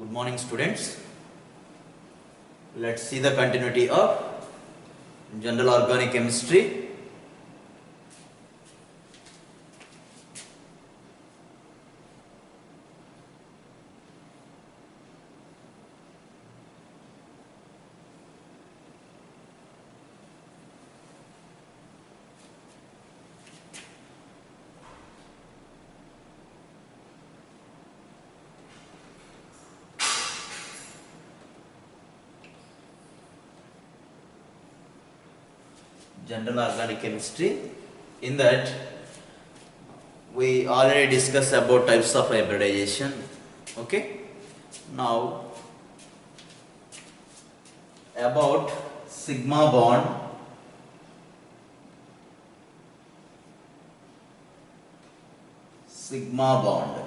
Good morning, students. Let's see the continuity of general organic chemistry. General organic chemistry. In that, we already discussed about types of hybridization. Okay. Now, about sigma bond. Sigma bond.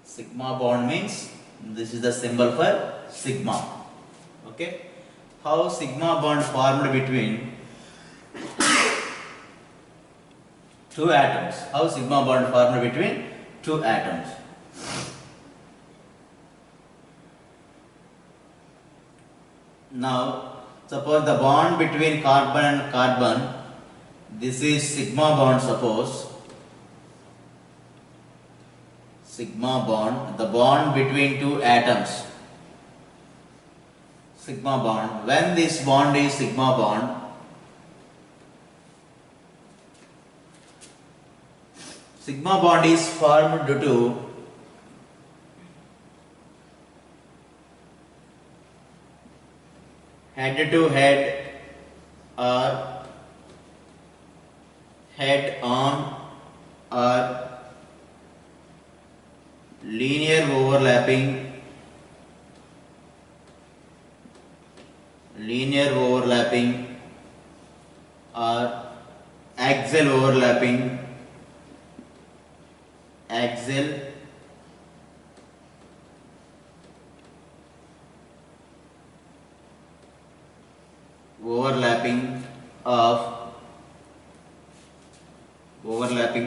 Sigma bond means this is the symbol for sigma. Okay. How sigma bond formed between two atoms? How sigma bond formed between two atoms? Now, suppose the bond between carbon and carbon, this is sigma bond, suppose. Sigma bond, the bond between two atoms. Sigma bond. When this bond is sigma bond, sigma bond is formed due to head to head or head on or linear overlapping or axial overlapping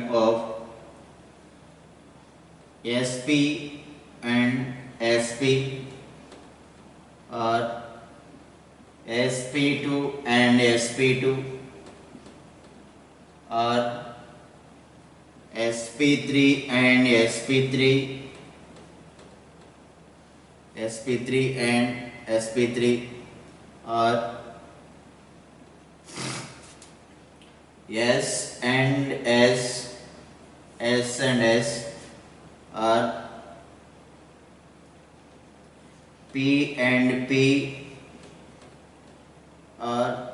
of sp and sp or sp2 and sp2 or sp3 and sp3 and sp3 or S and S and S or P and P or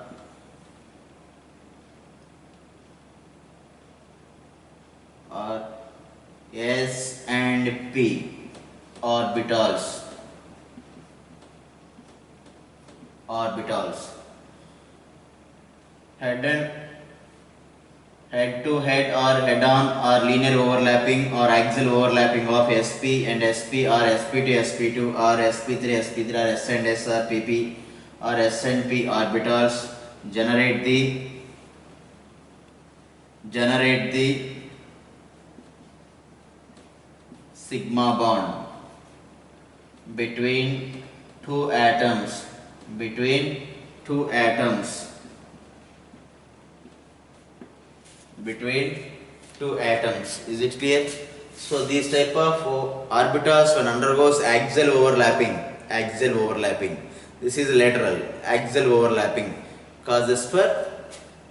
S and P orbitals. Head to head or head on or linear overlapping or axial overlapping of sp and sp or sp2 sp2 or sp3 sp3 or s and s or pp or s and p orbitals generate the sigma bond between two atoms. Is it clear? So these type of orbitals when undergoes axial overlapping. This is lateral. Axial overlapping causes for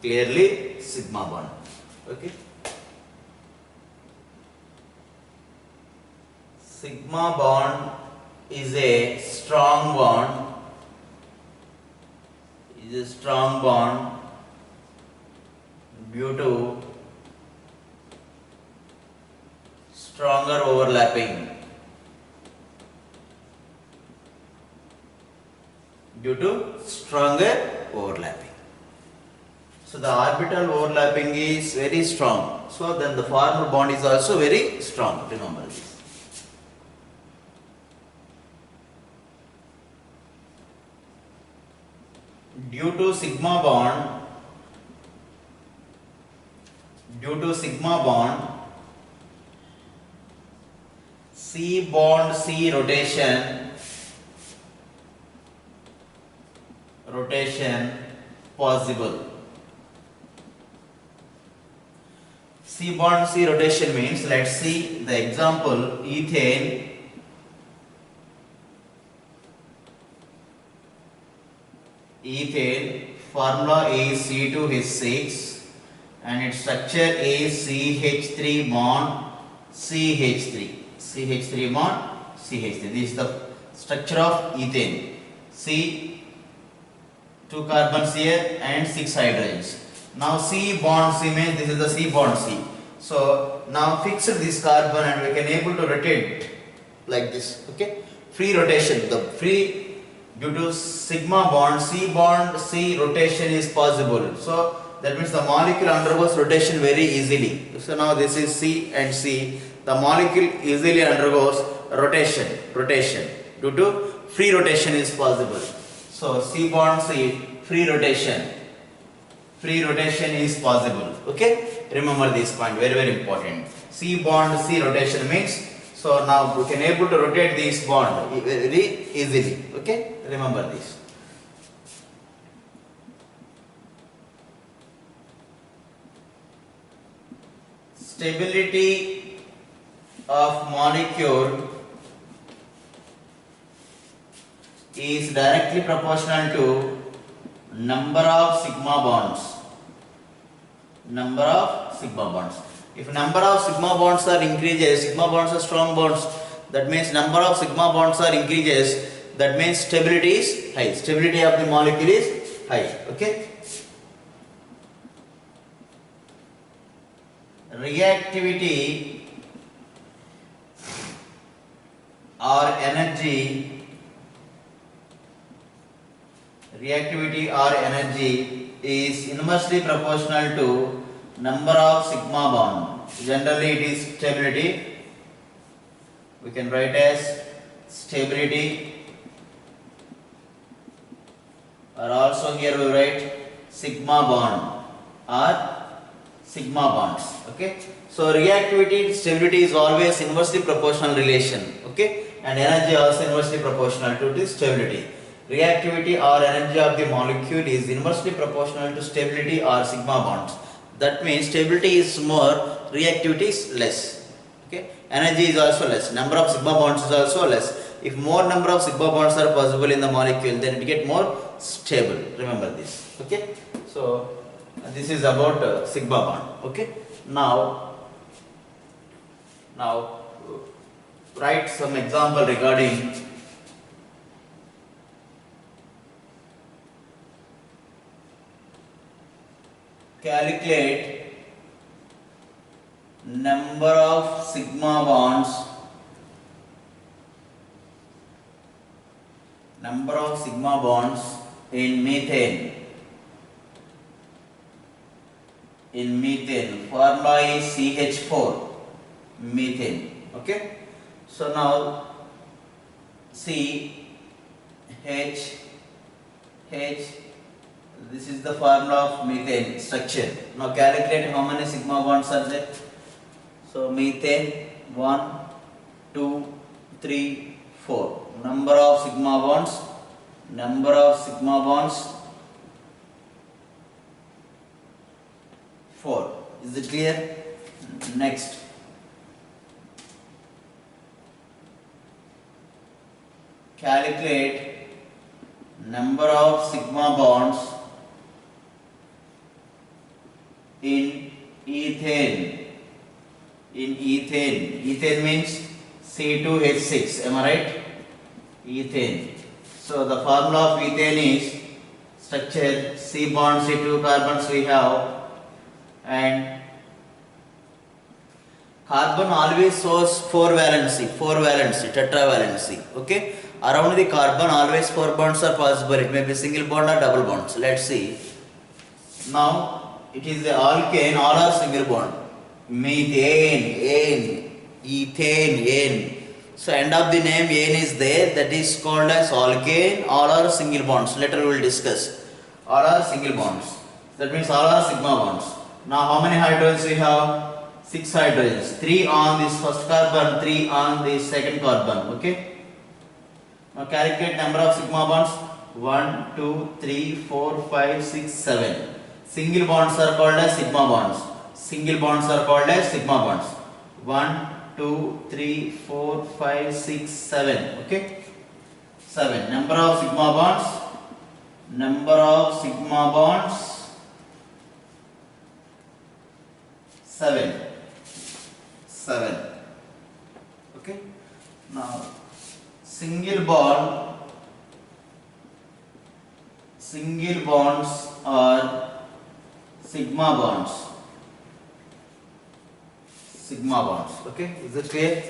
clearly sigma bond. Okay. Sigma bond is a strong bond. Due to stronger overlapping. So the orbital overlapping is very strong. So then the formed bond is also very strong. Remember this. Due to sigma bond, C bond C rotation possible. C bond C rotation means, let's see the example. Ethane formula is C2H6 and its structure is CH3 bond CH3 bond CH3. This is the structure of ethane. C, 2 carbons here and 6 hydrogens. Now C bond C means this is the C bond C. So now fix this carbon and we can able to rotate like this. Okay, free rotation. The free, due to sigma bond C rotation is possible. So that means the molecule undergoes rotation very easily. So now this is C and C. The molecule easily undergoes rotation due to free rotation is possible. So C bond C, free rotation is possible. Okay, remember this point, very very important. C bond C rotation means, so now we can able to rotate this bond very easily. Okay, remember this. Stability of molecule is directly proportional to number of sigma bonds. If number of sigma bonds are increases, sigma bonds are strong bonds, that means number of sigma bonds are increases, that means stability is high. Stability of the molecule is high. Okay. Reactivity or energy is inversely proportional to number of sigma bond. Generally it is stability. We can write as stability, or also here we write sigma bond or sigma bonds. Okay, so reactivity stability is always inversely proportional relation. Okay, and energy also inversely proportional to the stability. Reactivity or energy of the molecule is inversely proportional to stability or sigma bonds. That means stability is more, reactivity is less. Okay, energy is also less, number of sigma bonds is also less. If more number of sigma bonds are possible in the molecule, then it get more stable. Remember this. Okay, so this is about sigma bond. Okay, now write some example regarding calculate number of sigma bonds in methane. Formula is CH4, methane. Okay, so now CH, this is the formula of methane structure. Now calculate how many sigma bonds are there. So methane 1, 2, 3, 4. Number of sigma bonds 4. Is it clear? Next, calculate number of sigma bonds in ethane. Ethane means C2H6. Am I right? Ethane. So the formula of ethane is structure C bond C2 carbons we have, and carbon always shows 4 valency, tetravalency. Okay, around the carbon always 4 bonds are possible. It may be single bond or double bonds. Let's see. Now it is the alkane, all are single bond. Methane, ethane. So end of the name ane is there, that is called as alkane. All are single bonds. Later we will discuss. All are single bonds. That means all are sigma bonds. Now how many hydrogens we have? 6 hydrogens, 3 on this first carbon, 3 on the second carbon. Okay. Now calculate number of sigma bonds. 1, 2, 3, 4, 5, 6, 7. Single bonds are called as sigma bonds. Single bonds are called as sigma bonds. 1, 2, 3, 4, 5, 6, 7. Okay. 7. Number of sigma bonds. Number of sigma bonds. 7. 7. Okay. Now single bonds are sigma bonds. Sigma bonds. Okay. Is it clear?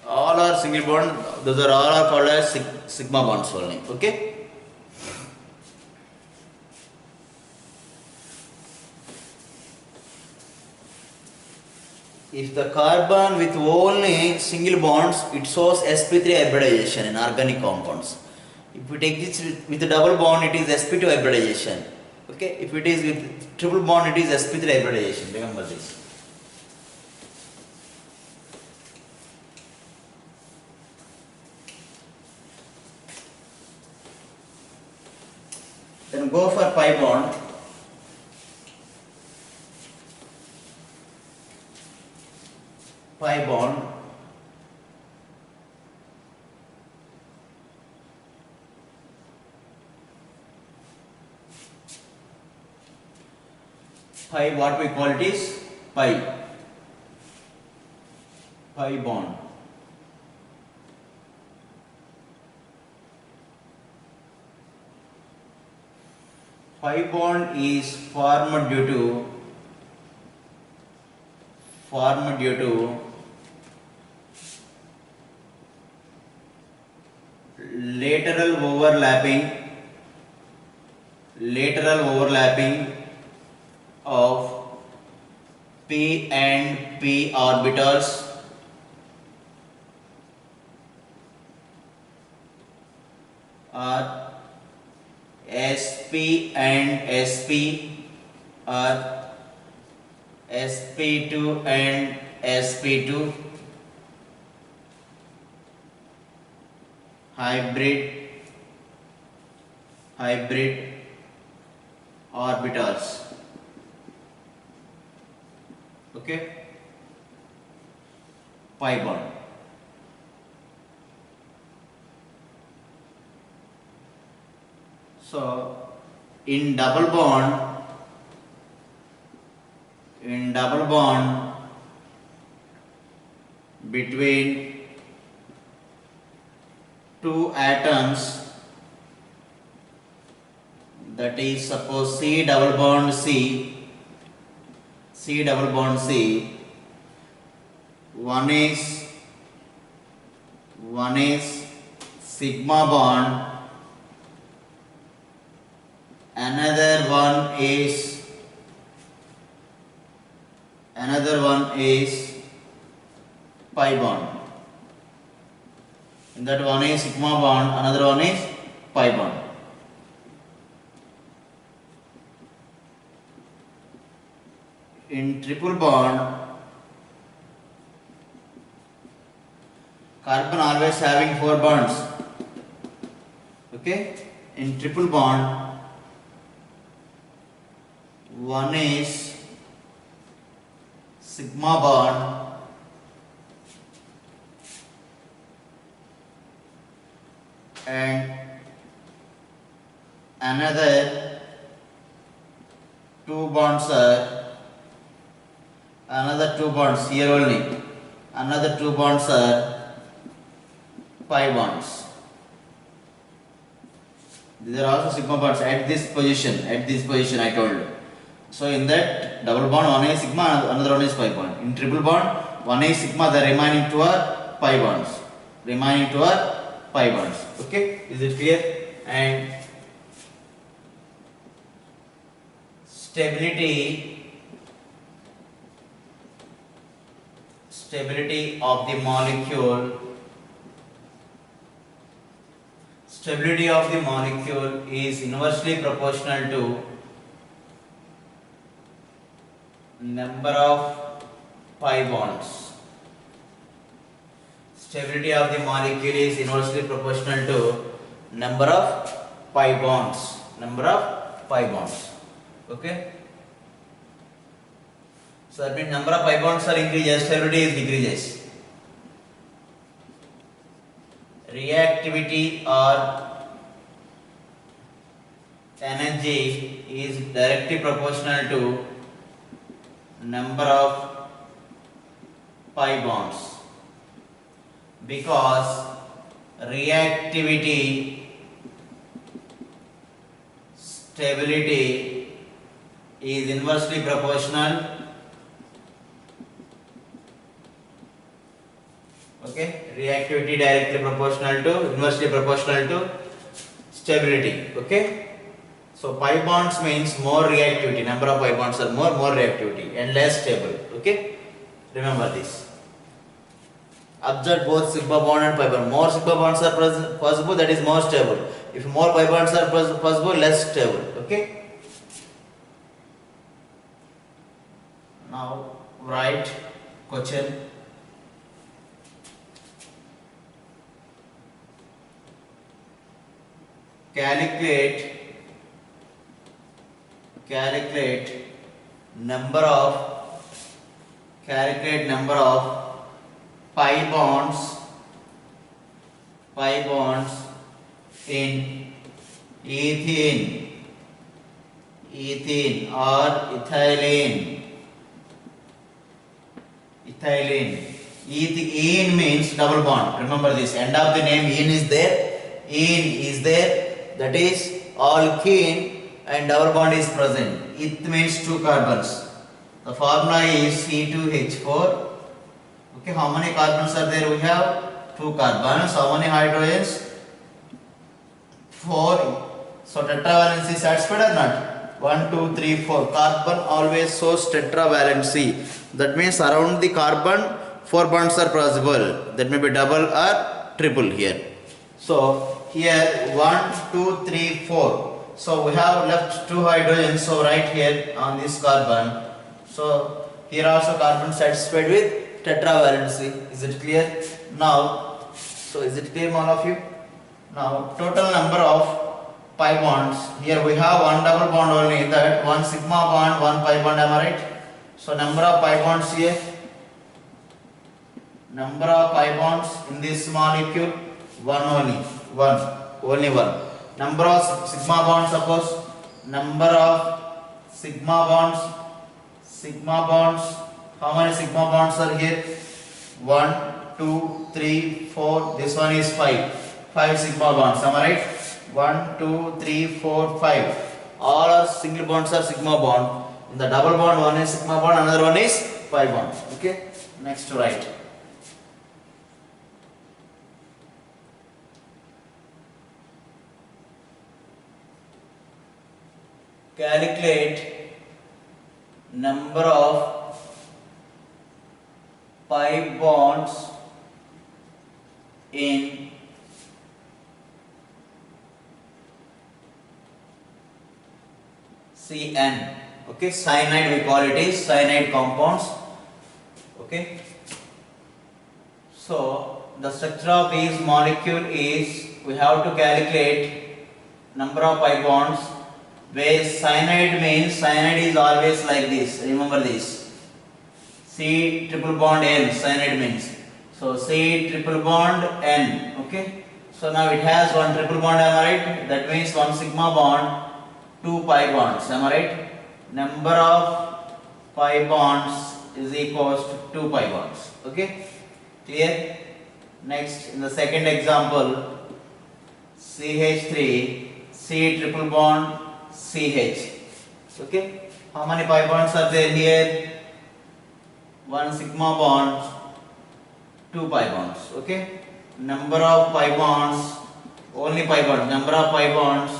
All are single bond. Those are all are called as sigma bonds only. Okay. If the carbon with only single bonds, it shows sp3 hybridization in organic compounds. If we take this with the double bond, it is sp2 hybridization. Okay. If it is with triple bond, it is sp3 hybridization. Remember this. Then go for pi bond. Pi bond. Pi, what we call it is pi. Pi bond. Pi bond is formed due to lateral overlapping of p and p orbitals or sp and sp or sp2 and sp2 hybrid orbitals. Okay. Pi bond. So in double bond between two atoms, that is suppose C double bond C, one is sigma bond, another one is pi bond. In that one is sigma bond, another one is pi bond. In triple bond, carbon always having 4 bonds. Okay. In triple bond, one is sigma bond, and another 2 bonds are here only. Another 2 bonds are pi bonds. These are also sigma bonds at this position I told you. So in that double bond, one is sigma, another one is pi bond. In triple bond, one is sigma, the remaining 2 are pi bonds. Okay, is it clear? And stability of the molecule. Stability of the molecule is inversely proportional to number of pi bonds. Stability of the molecule is inversely proportional to number of pi bonds. Number of pi bonds. Okay. So that means number of pi bonds are increases, stability is decreases. Reactivity or energy is directly proportional to number of pi bonds, because reactivity, stability is inversely proportional. Okay, reactivity directly proportional to, inversely proportional to stability. Okay, so pi bonds means more reactivity, number of pi bonds are more reactivity and less stable. Okay, remember this. Observe both sigma bond and pi bond. More sigma bonds are possible, that is more stable. If more pi bonds are possible, less stable. Okay, now write question. Calculate number of pi bonds in ethene or ethylene. Ethene means double bond. Remember this, end of the name ene is there. That is alkene and double bond is present. It means two carbons. The formula is C2H4. Okay, how many carbons are there? We have two carbons. How many hydrogens? 4. So tetravalency satisfied or not? 1, 2, 3, 4. Carbon always shows tetravalency. That means around the carbon 4 bonds are possible. That may be double or triple here. So here 1, 2, 3, 4. So we have left 2 hydrogens. So write here on this carbon. So here also carbon satisfied with tetravalency. Is it clear? Now, so is it clear all of you? Now total number of pi bonds. Here we have one double bond only, that one sigma bond, one pi bond. Am I right? So number of pi bonds here. Number of pi bonds in this molecule, one only. Only one. Number of sigma bonds, suppose. Number of sigma bonds. How many sigma bonds are here? 1, 2, 3, 4. This one is 5. 5 sigma bonds. Am I right? 1, 2, 3, 4, 5. All are single bonds are sigma bond. In the double bond, one is sigma bond, another one is pi bond. Okay. Next to write. Calculate number of pi bonds in CN. Okay, cyanide we call it is cyanide compounds. Okay, so the structure of these molecule is, we have to calculate number of pi bonds, where cyanide means cyanide is always like this. Remember this, C triple bond N, cyanide means. So C triple bond N. Okay, so now it has one triple bond. Am I right? That means one sigma bond, 2 pi bonds. Am I right? Number of pi bonds is equals to 2 pi bonds. Okay, clear? Next, in the second example, CH3, C triple bond CH. Okay, how many pi bonds are there here? 1 sigma bond, 2 pi bonds. Okay, number of pi bonds, only pi bonds, number of pi bonds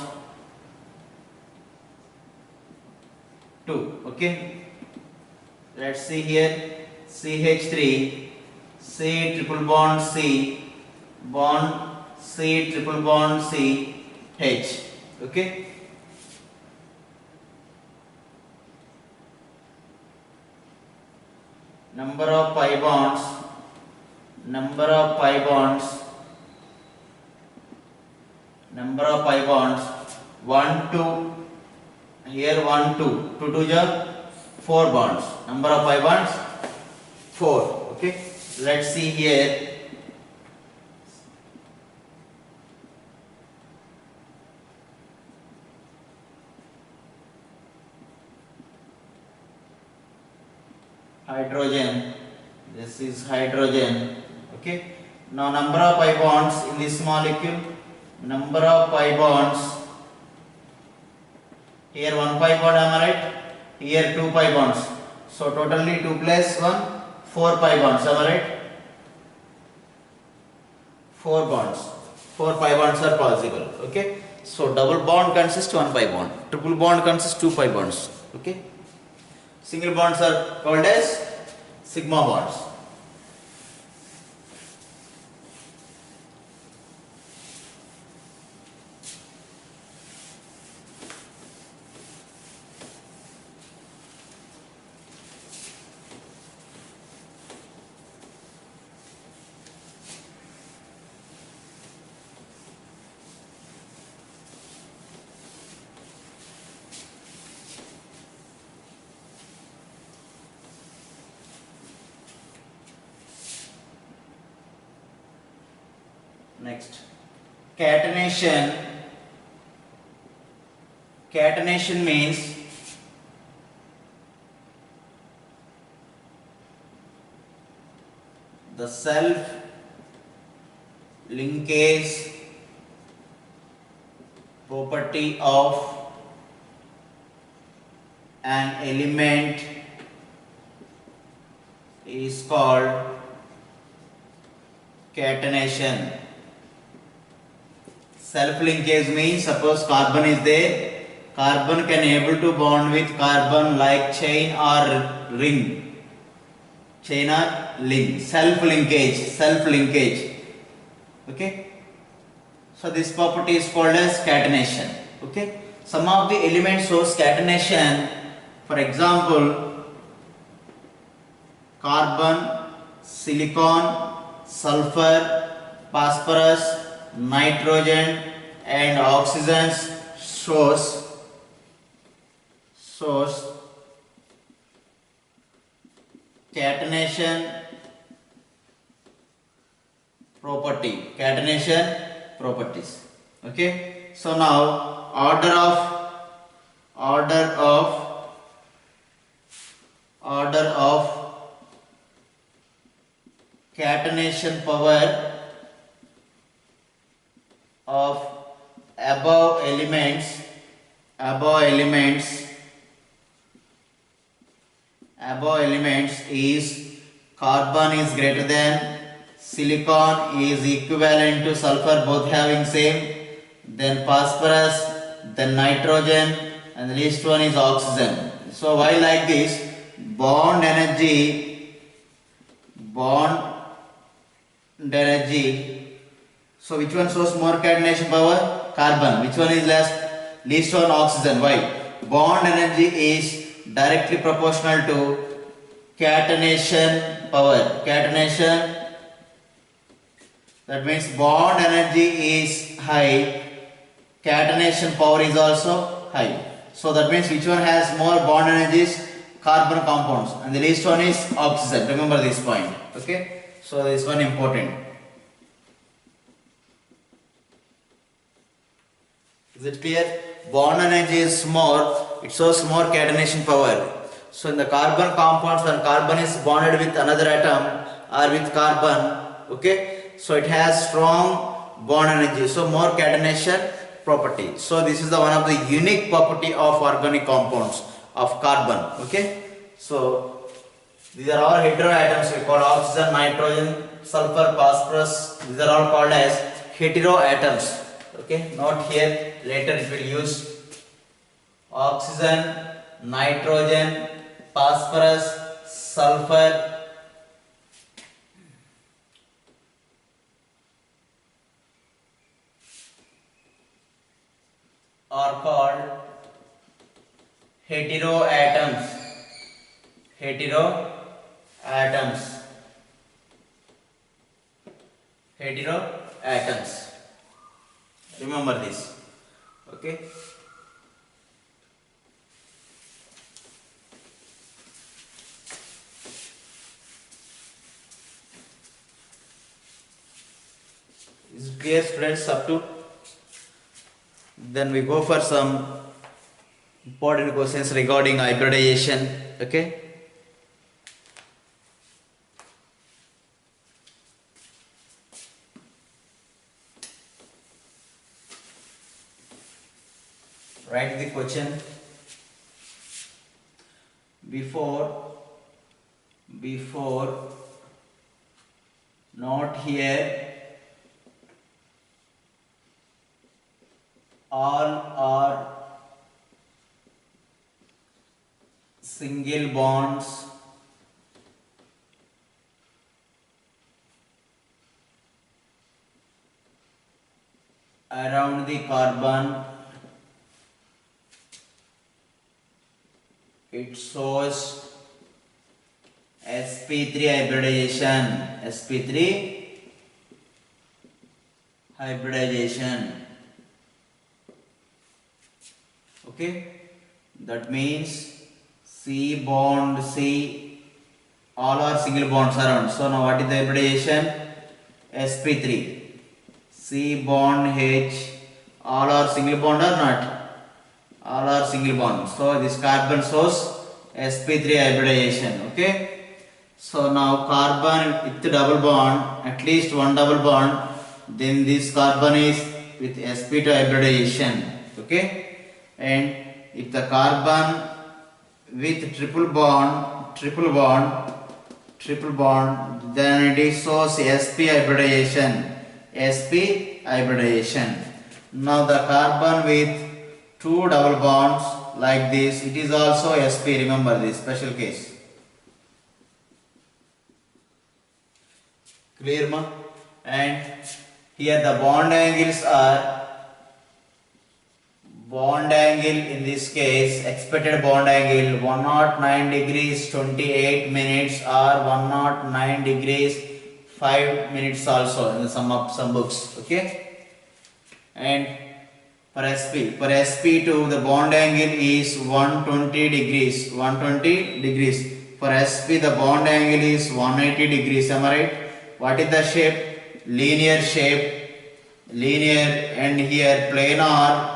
2. Okay, let's see here, CH3, C triple bond C, bond C triple bond C, H. Okay, number of pi bonds, number of pi bonds, number of pi bonds, 1 2, here 1 2, 2 2 ja 4 bonds, number of pi bonds 4. Okay, let's see here. Hydrogen, this is hydrogen. Okay, now number of pi bonds in this molecule, number of pi bonds, here 1 pi bond, am I right? Here 2 pi bonds, so totally 2 plus 1, 4 pi bonds, am I right? 4 bonds, 4 pi bonds are possible. Okay, so double bond consists 1 pi bond, triple bond consists 2 pi bonds. Okay, single bonds are called as sigma bonds. Next, catenation. Catenation means the self linkage property of an element is called catenation. Self linkage means, suppose carbon is there, carbon can able to bond with carbon like chain or ring, chain or link. Self linkage. Okay, so this property is called as catenation. Okay, some of the elements shows catenation. For example, carbon, silicon, sulfur, phosphorus, nitrogen and oxygen shows catenation properties. Okay, so now order of catenation power of above elements is carbon is greater than silicon is equivalent to sulfur, both having same, then phosphorus, then nitrogen, and the least one is oxygen. So why like this? Bond energy. So which one shows more catenation power? Carbon. Which one is less? Least one, oxygen. Why? Bond energy is directly proportional to catenation power. That means bond energy is high, catenation power is also high. So that means which one has more bond energies? Carbon compounds, and the least one is oxygen. Remember this point. Okay, so this one important. Is it clear? Bond energy is more, it shows more catenation power. So in the carbon compounds, when carbon is bonded with another atom or with carbon, okay, so it has strong bond energy, so more catenation property. So this is the one of the unique property of organic compounds of carbon. Okay, so these are all heteroatoms. We call oxygen, nitrogen, sulfur, phosphorus. These are all called as heteroatoms. Okay, not here, later it will use oxygen, nitrogen, phosphorus, sulfur. Are called heteroatoms. atoms. Hetero atoms. Remember this. Okay. Is it clear, students, up to? Then we go for some important questions regarding hybridization. Okay. Write the question. Before not here, all are single bonds around the carbon. It shows sp3 hybridization. sp3 hybridization. Okay, that means C bond C, all are single bonds around. So now what is the hybridization? sp3 C bond H, all are single bond or not? All are single bond. So this carbon shows sp3 hybridization. Okay, so now carbon with double bond, at least one double bond, then this carbon is with sp2 hybridization. Okay, and if the carbon with triple bond, then it is shows sp hybridization. sp hybridization. Now the carbon with two double bonds like this, it is also sp. Remember this special case. Clear, ma? And here the bond angles are, bond angle in this case, expected bond angle 109 degrees 28 minutes or 109 degrees 5 minutes also in some books. Okay, and for sp2 the bond angle is 120 degrees. For sp the bond angle is 180 degrees. Am I right? What is the shape? Linear shape, linear, and here planar,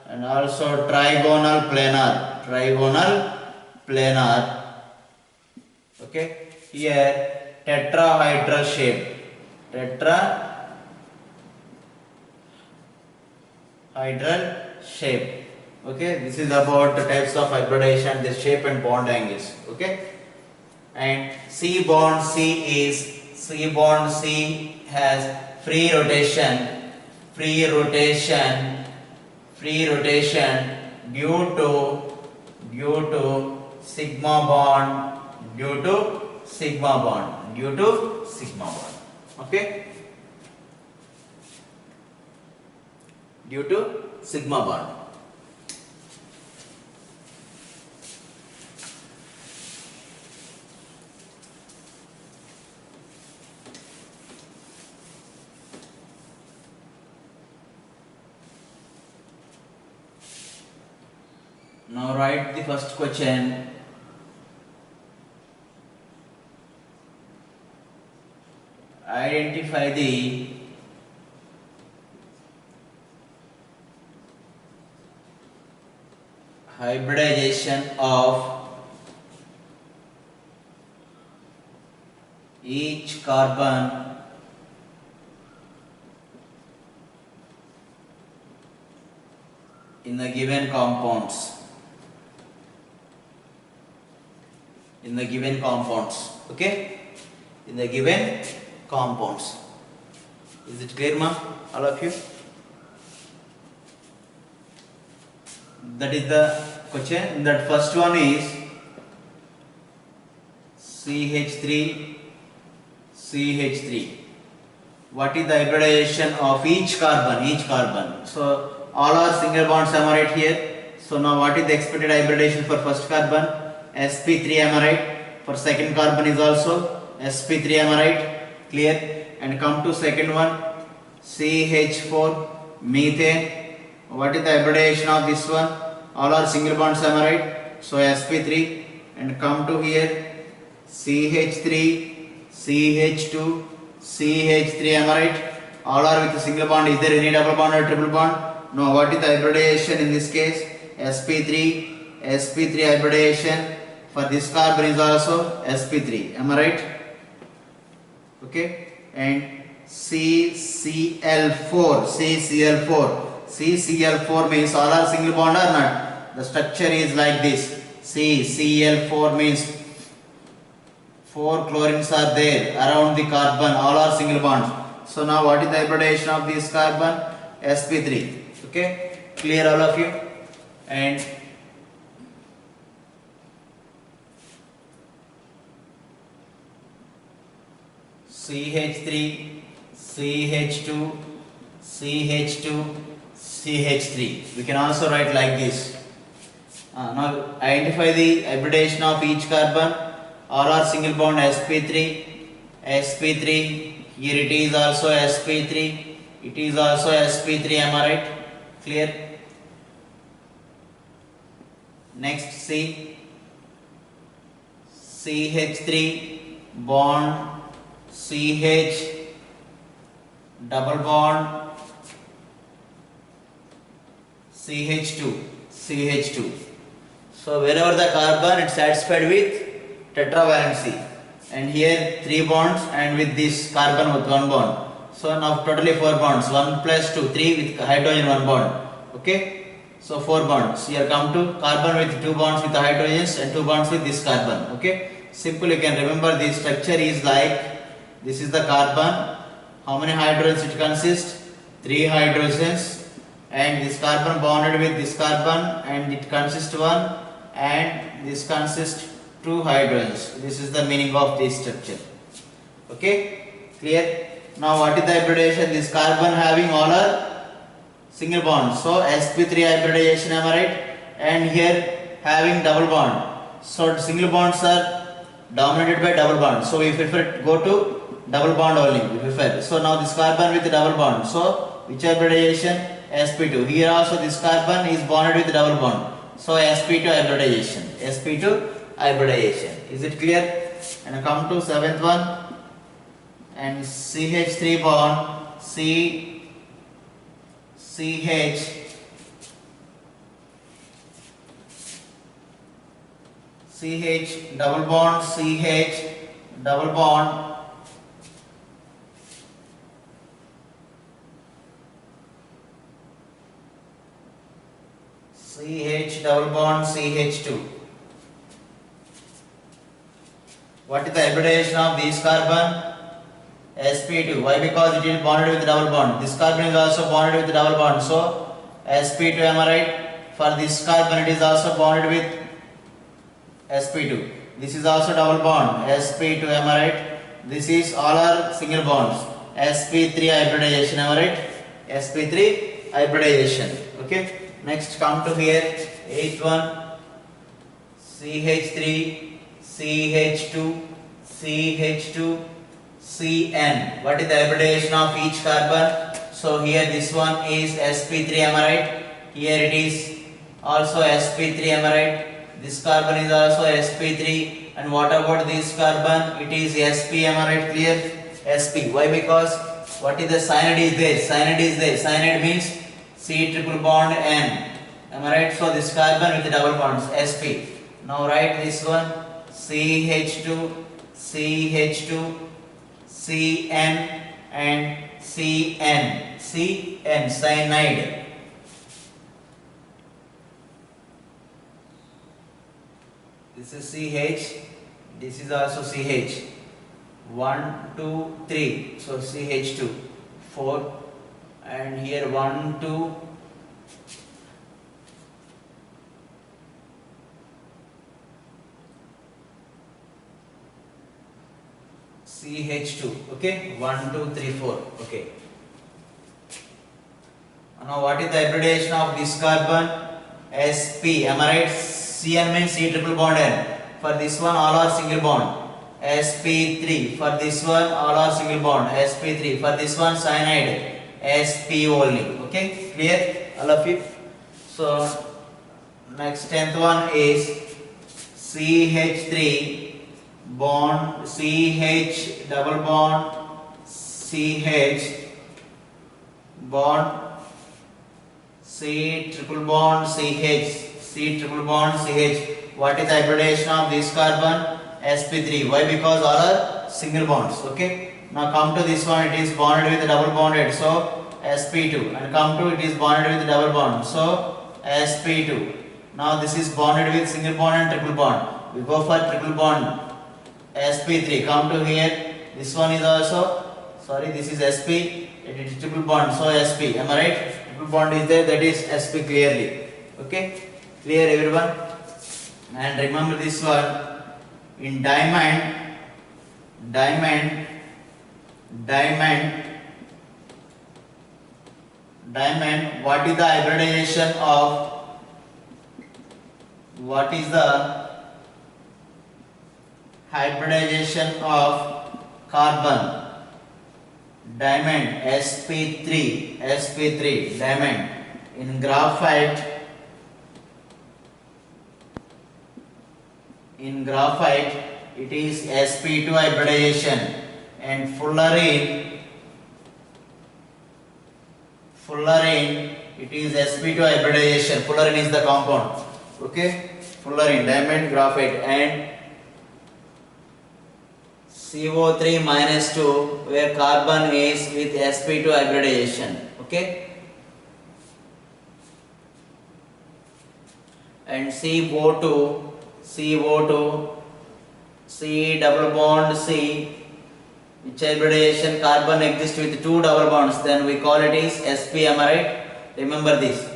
and also trigonal planar. Okay, here tetrahedral shape, Okay, this is about the types of hybridization, the shape and bond angles. Okay, and C bond C has free rotation due to sigma bond. Okay, due to sigma bond. Now write the first question. Identify the hybridization of each carbon in the given compounds. Okay, in the given compounds. Is it clear, ma, all of you? That is the question. That first one is CH3. What is the hybridization of each carbon? So all are single bonds, am I right here? So now what is the expected hybridization for first carbon? sp3, am I right? For second carbon is also sp3, am I right? Clear? And come to second one, CH4, methane. What is the hybridization of this one? All are single bonds, am I right? So sp3. And come to here, CH3, CH2, CH3, am I right? All are with a single bond. Is there any double bond or triple bond? No. What is the hybridization in this case? sp3, sp3 hybridization. For this carbon is also sp3, am I right? Okay. And CCl4, CCl4. CCl4 means all are single bond or not? The structure is like this. CCl4 means 4 chlorines are there around the carbon, all are single bonds. So now what is the hybridization of this carbon? sp3. Okay, clear all of you? And CH3, CH2, CH2, CH3. We can also write like this. Now identify the hybridization of each carbon. All are single bond sp3, sp3. Here it is also sp3. It is also sp3. Am I right? Clear? Next, see, CH3 bond CH double bond CH2, CH2. So wherever the carbon it's satisfied with tetravalency, and here 3 bonds and with this carbon with 1 bond. So now totally 4 bonds, 1 plus 2, 3 with hydrogen 1 bond. Okay, so 4 bonds. Here come to carbon with 2 bonds with the hydrogens and 2 bonds with this carbon. Okay, simple, you can remember this structure is like this is the carbon. How many hydrogens it consists? 3 hydrogens, and this carbon bonded with this carbon and it consists 1, and this consists 2 hydrogens. This is the meaning of this structure. Okay, clear? Now what is the hybridization? This carbon having all are single bonds, so sp3 hybridization, am I right? And here having double bond, so single bonds are dominated by double bond, so we prefer go to double bond only, we prefer. So now this carbon with double bond, so which hybridization? sp2. Here also this carbon is bonded with double bond, so sp2 hybridization, sp2 hybridization. Is it clear? And come to 7th one, and CH3 bond CH double bond CH double bond CH double bond CH2. What is the hybridization of this carbon? sp2. Why? Because it is bonded with double bond. This carbon is also bonded with double bond, so sp2, am I right? For this carbon it is also bonded with sp2. This is also double bond sp2, am I right? This is all are single bonds, sp3 hybridization, am I right? sp3 hybridization. Okay, next come to here 8th one, ch3 ch2 ch2 Cn. What is the hybridization of each carbon? So here this one is sp3, am I right? Here it is also sp3, am I right? This carbon is also sp3, and what about this carbon? It is sp, am I right? Clear? sp. Why? Because what is the cyanide is there? Cyanide is there. Cyanide means C triple bond N, am I right? So this carbon with the double bonds sp. Now write this one ch2 ch2 Cn and Cn, Cn, cyanide. This is CH, this is also CH. 1, 2, 3, so CH2, 4, and here 1, 2, CH2, okay, 1, 2, 3, 4, okay. Now what is the hybridization of this carbon? sp, am I right? Cn means C triple bond N. For this one, all are single bond. sp3. For this one, all are single bond. sp3. For this one, cyanide. sp only. Okay, clear, all of you? So next 10th one is CH3 bond CH double bond CH bond C triple bond CH C triple bond CH. What is the hybridization of this carbon? sp3. Why? Because all are single bonds. Okay. Now come to this one. It is bonded with double bonded. So sp2. And come to it is bonded with double bond. So sp2. Now this is bonded with single bond and triple bond. We go for triple bond. sp3. Come to here. This one is also. Sorry, this is sp. It is triple bond. So sp. Am I right? Triple bond is there. That is sp clearly. Okay. Clear everyone? And remember this one. In diamond, what is the hybridization of carbon? Diamond sp3 diamond. In graphite it is sp2 hybridization, and fullerene it is sp2 hybridization. Fullerene is the compound. Okay, fullerene, diamond, graphite, and CO3 minus 2 where carbon is with sp2 hybridization. Okay, and CO2 C double bond C, which hybridization carbon exists with two double bonds, then we call it is sp. Am I right? Remember this.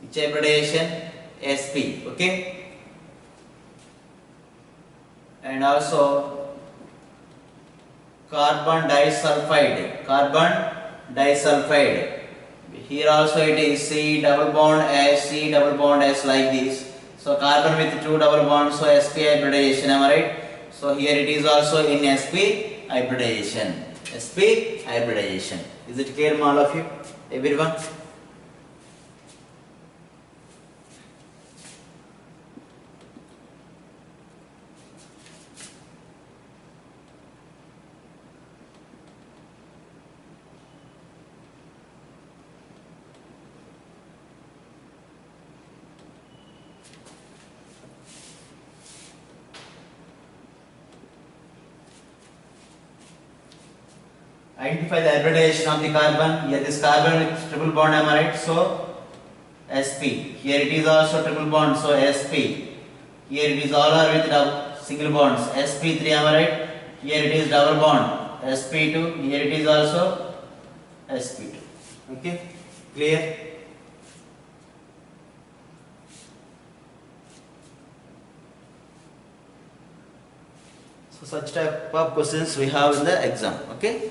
Which hybridization? sp. Okay. And also carbon disulfide. Here also it is C double bond S like this. So carbon with two double bonds, so sp hybridization. Am I right? So here it is also in sp hybridization. Is it clear, all of you? Everyone? Identify the hybridization of the carbon. Here this carbon with triple bond, am I right? So sp. Here it is also triple bond, so sp. Here it is all are with single bonds, sp3, am I right? Here it is double bond, sp2. Here it is also sp2. Okay, clear? So such type of questions we have in the exam. Okay.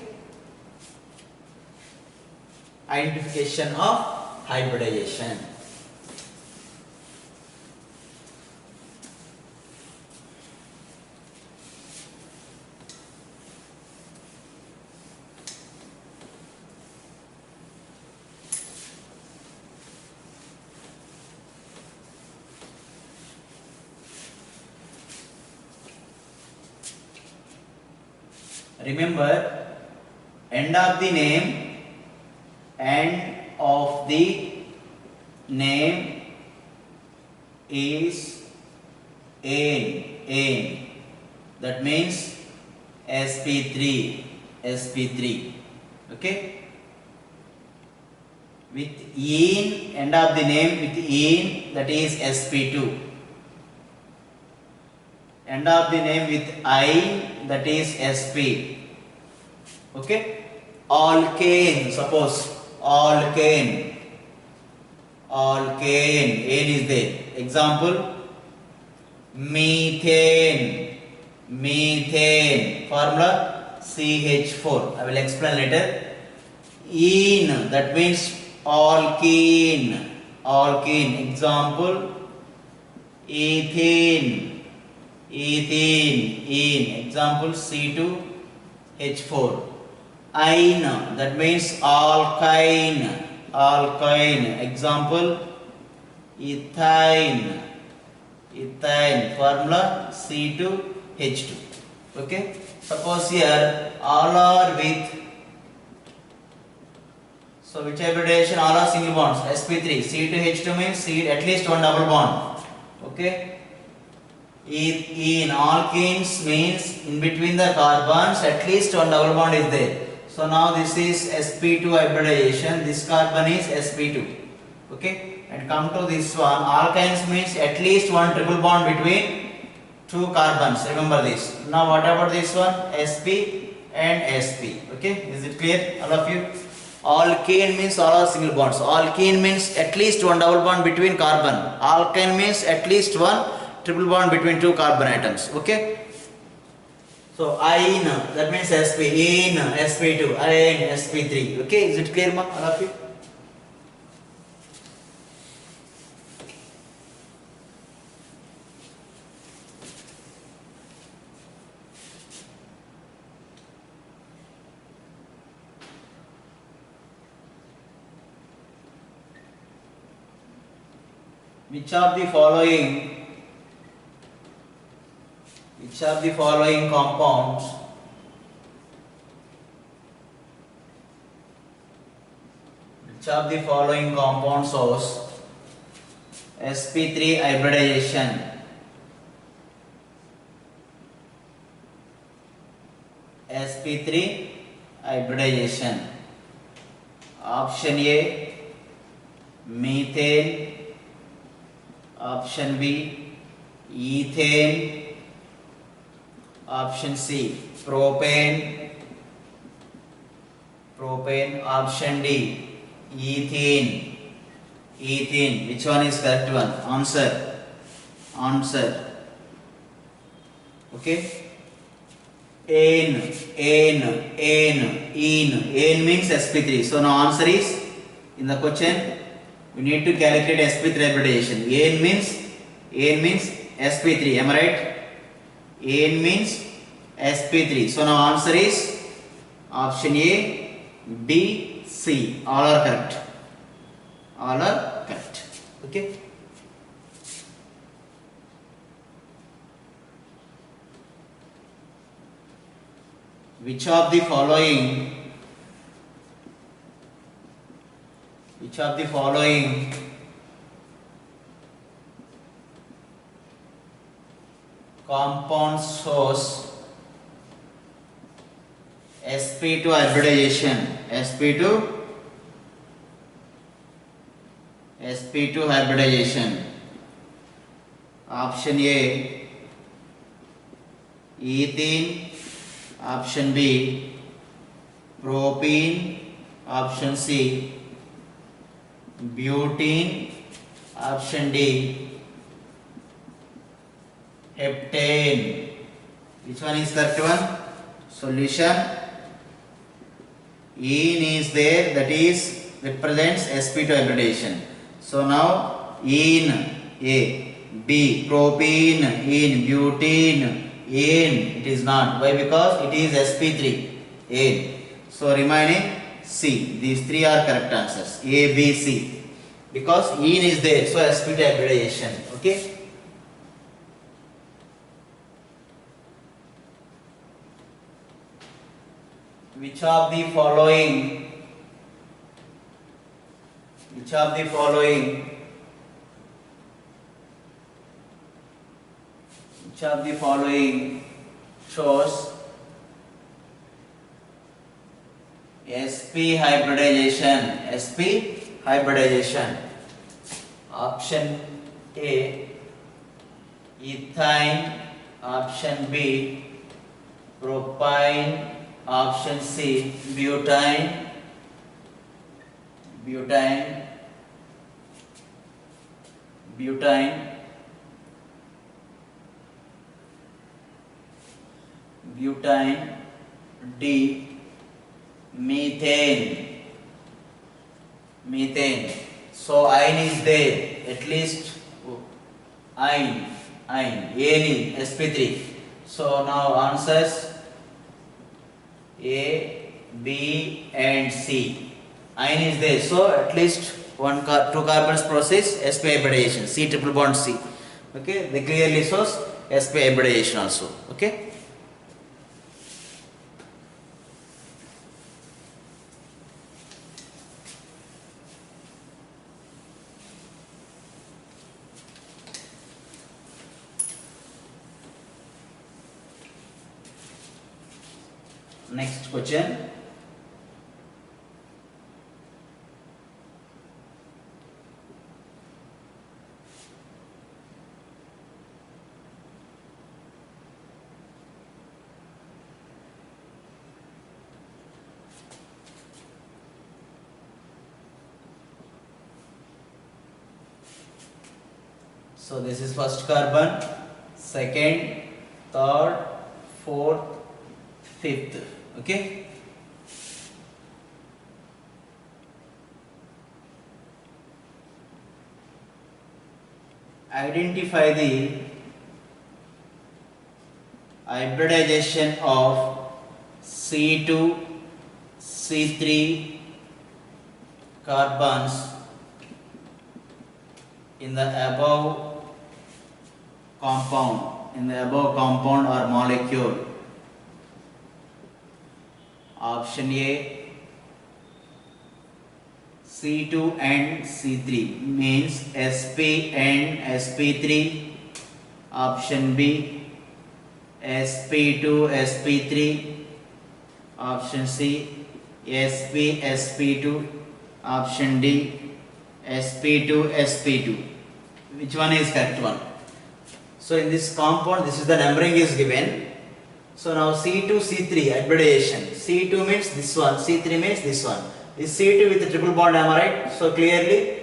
Identification of hybridization. Remember, end of the name is ane. That means sp3. Okay. With ene, end of the name with ene, that is sp2. End of the name with I, that is sp. Okay. Alkane, suppose alkane, ane is there. Example, methane, formula CH4. I will explain later. Ene, that means alkene. Example, ethene, ethene, example C2H4. Ine, that means alkyne, alkyne, example ethine, ethine, formula C2H2. Okay, suppose here all are with, so which hybridization? All are single bonds, sp3. C2H2 means C, at least one double bond. Okay, in alkenes means in between the carbons at least one double bond is there. So now this is sp2 hybridization, this carbon is sp2. Okay, and come to this one, alkynes means at least one triple bond between two carbons, remember this. Now what about this one? sp and sp. Okay, is it clear, all of you? Alkane means all are single bonds. Alkene means at least one double bond between carbon. Alkyne means at least one triple bond between two carbon atoms. Okay, so ine, that means sp, ene sp2, ine sp3. Okay, is it clear, ma, all of you? Which of the following compounds shows sp3 hybridization? sp3 hybridization. Option A, methane. Option B, ethane. Option C, propane. Option D, ethene. Which one is correct one? Answer. Okay, ane means sp3. So now answer is in the question. We need to calculate sp3 hybridization. Ane means sp3. Am I right? Ane means sp3. So now answer is option A, B, C. All are correct. Okay. Which of the following compounds shows sp2 hybridization? sp2 hybridization. Option A, ethene. Option B, propene. Option C, butene. Option D, heptane. Which one is correct one? Solution. Ene is there, that is represents sp2 hybridization. So now ene A, B propene, ene butene, ene it is not. Why? Because it is sp3, ene. So remaining C. These three are correct answers, A, B, C. Because ene is there, so sp2 hybridization. Okay. Which of the following shows sp hybridization? Option A, ethyne. Option B, propyne. Option C, butane. D, methane. So iron is there, at least Aene, sp3. So now answers A, B and C. Iron is there, so at least two carbons process sp hybridization, C triple bond C. Okay, they clearly shows sp hybridization also. Okay. Next question. So this is first carbon, second, third, fourth, fifth. Okay. Identify the hybridization of C2, C3 carbons in the above compound or molecule. Option A, C2 and C3 means Sp and Sp3. Option B, Sp2, Sp3. Option C, Sp, Sp2. Option D, Sp2, Sp2. Which one is correct one? So in this compound, this is the numbering is given. So now C2, C3 hybridization. C2 means this one, C3 means this one. This C2 with the triple bond, am I right? So clearly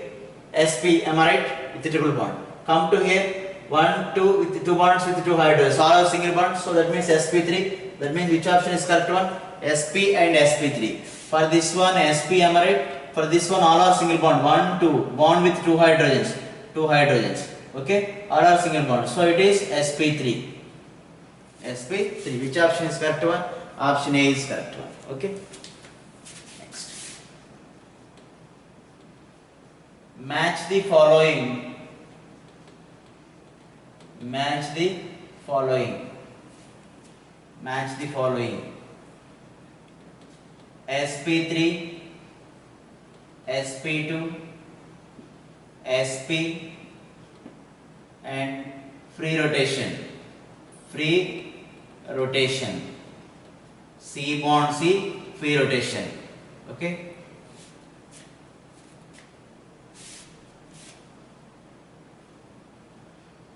Sp, am I right? With the triple bond. Come to here, 1, 2 with the 2 bonds with the 2 hydrogens. All are single bonds, so that means Sp3. That means which option is correct one? Sp and Sp3. For this one Sp, am I right? For this one all are single bond. 1, 2 bond with 2 hydrogens. 2 hydrogens. Okay, all are single bonds. So it is Sp3. Sp3. Which option is correct one? Option A is correct one. Okay. Next. Match the following. Match the following. Match the following. Sp3, Sp2, Sp and free rotation. Free rotation. C bond C, free rotation. Okay.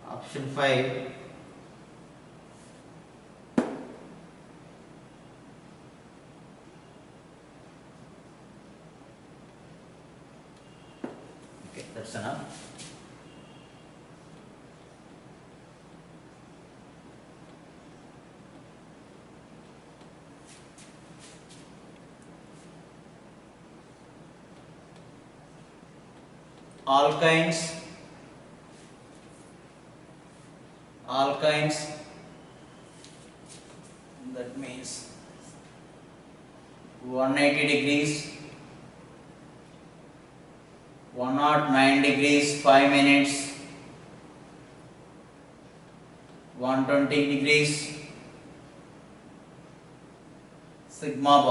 Option 5. Okay, that's enough. Alkynes, that means 180 degrees, 109 degrees 5 minutes, 120 degrees, sigma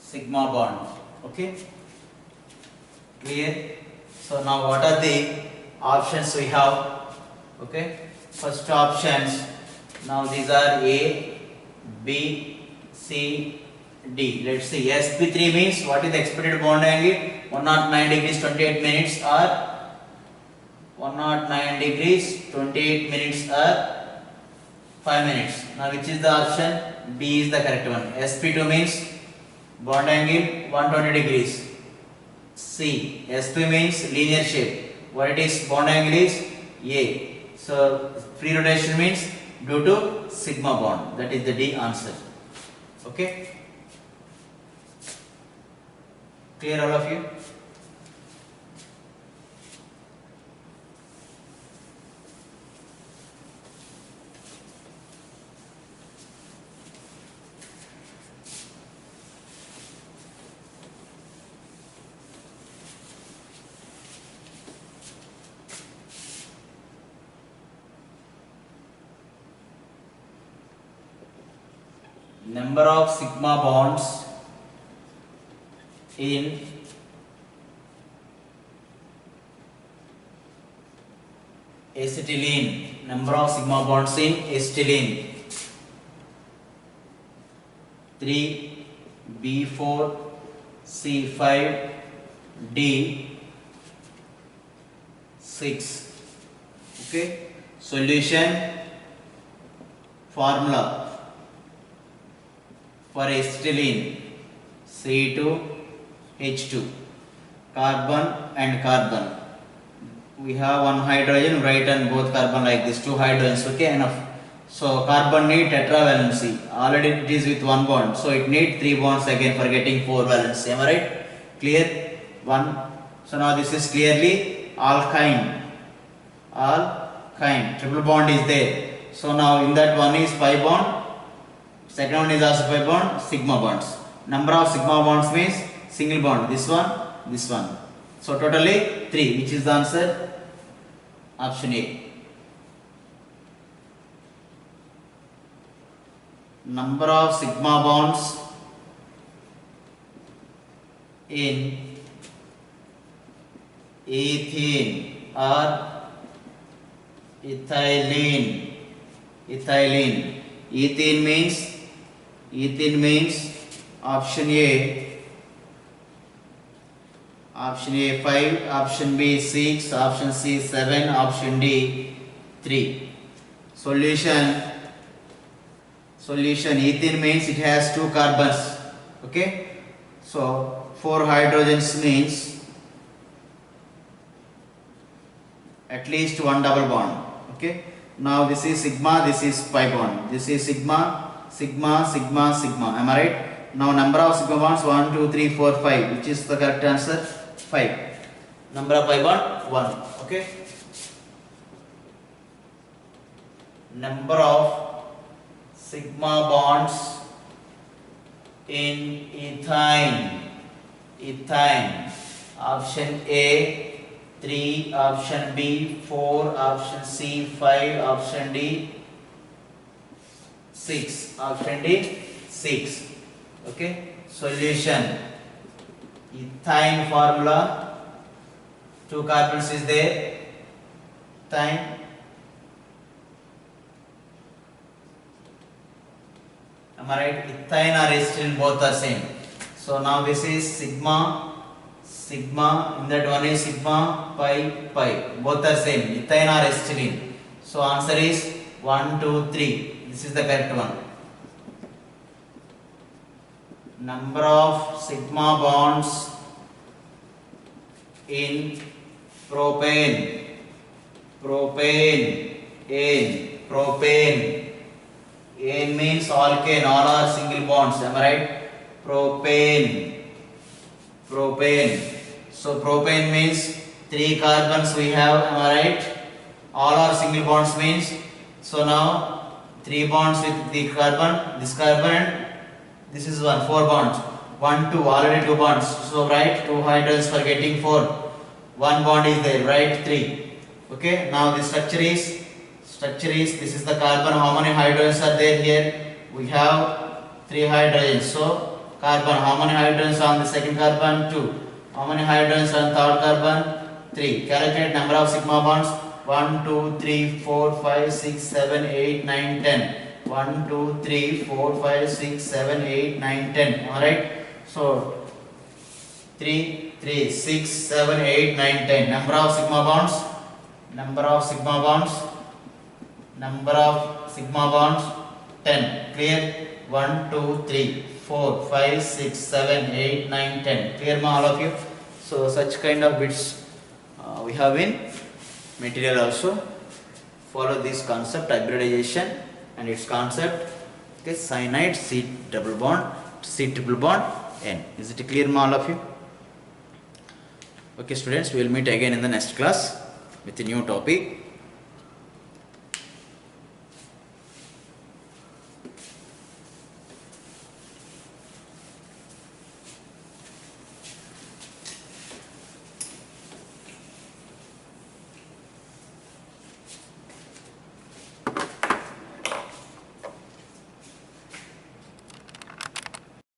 bond. Okay. Clear? So now what are the options we have? Okay, first options. Now these are A, B, C, D. Let's see. Sp3 means what is the expected bond angle? 109 degrees 28 minutes or 109 degrees 28 minutes or 5 minutes. Now which is the option? B is the correct one. Sp2 means bond angle 120 degrees. C. Sp means linear shape. What it is? Bond angle is A. So free rotation means due to sigma bond. That is the D answer. Okay. Clear all of you? number of sigma bonds in acetylene, number of sigma bonds in acetylene, 3 B4 C5 D 6. Okay, solution formula for acetylene C2H2, carbon and carbon. We have one hydrogen, write on both carbon like this, 2 hydrogens. Okay, enough. So carbon need tetravalency, already it is with 1 bond, so it need 3 bonds again for getting 4 valency. Am I right? Clear? 1. So now this is clearly alkyne, triple bond is there. So now in that one is pi bond, second one is also pi bond, sigma bonds. Number of sigma bonds means single bond, this one, this one. So totally 3, which is the answer? Option A. Number of sigma bonds in ethene or ethylene. Ethene means option A 5, option B 6, option C 7, option D 3. Solution ethene means it has 2 carbons. Okay, so 4 hydrogens means at least 1 double bond. Okay, now this is sigma, this is pi bond, this is sigma. Am I right? Now number of sigma bonds 1 2 3 4 5, which is the correct answer? 5. Number of pi bond 1. Okay, number of sigma bonds in ethane, option A 3, option B 4, option C 5, option D 6, option D 6. Okay, solution ethane formula, 2 carbons is there, ethane. Am I right? Ethane or acetylene both are same. So now this is sigma, in that one is sigma, pi, both are same, ethane or acetylene. So answer is 1 2 3. This is the correct one. Number of sigma bonds in propane. Ane means alkane, all are single bonds. Am I right? Propane. So propane means 3 carbons we have. Am I right? All are single bonds means. So now 3 bonds with the carbon, this carbon, and this is 1, 4 bonds. 1 2, already 2 bonds. So write 2 hydrogens for getting 4. 1 bond is there. Write 3. Okay. Now the structure is this is the carbon. How many hydrogens are there here? We have 3 hydrogens. So carbon, how many hydrogens on the second carbon? 2. How many hydrogens on third carbon? 3. Calculate number of sigma bonds. 1 2 3 4 5 6 7 8 9 10. 1 2 3 4 5 6 7 8 9 10. All right. So 3 3 6 7 8 9 10. Number of sigma bonds 10. Clear? 1 2 3 4 5 6 7 8 9 10. Clear ma all of you? So such kind of bits we have in material also. Follow this concept, hybridization and its concept. Okay, cyanide C triple bond N. Is it clear ma all of you? Okay students, we will meet again in the next class with a new topic.